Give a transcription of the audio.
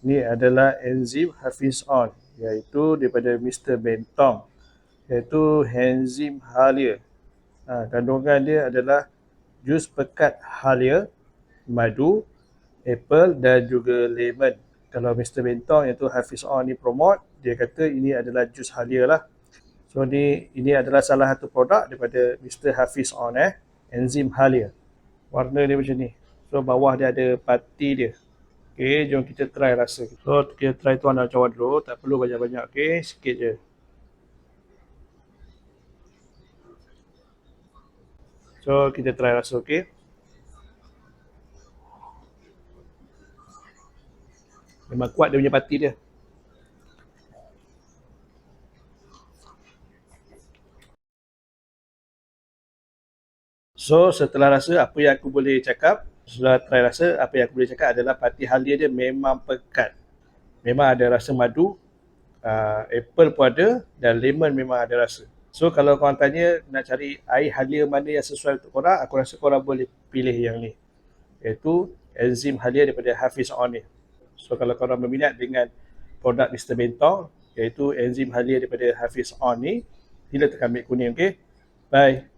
Ini adalah enzim Hafiz On, iaitu daripada Mr. Bentong, iaitu enzim halia. Kandungan dia adalah jus pekat halia, madu, apple dan juga lemon. Kalau Mr. Bentong iaitu Hafiz On ni promote, dia kata ini adalah jus halia lah. So ini adalah salah satu produk daripada Mr. Hafiz On, enzim halia. Warna dia macam ni. So bawah dia ada pati dia. Okay, jom kita try rasa. So kita try tuan dan cawan dulu, tak perlu banyak-banyak, okay, sikit je. So kita try rasa, okay. Memang kuat dia punya pati dia. So setelah rasa, apa yang aku boleh cakap, setelah try rasa, apa yang aku boleh cakap adalah pati halia dia memang pekat. Memang ada rasa madu, apple pun ada, dan lemon memang ada rasa. So kalau korang tanya nak cari air halia mana yang sesuai untuk korang, aku rasa korang boleh pilih yang ni, iaitu enzim halia daripada Hafiz On ni. So kalau korang berminat dengan produk Mr. Bentong, iaitu enzim halia daripada Hafiz On ni, sila tekan beg kuning, okay? Bye.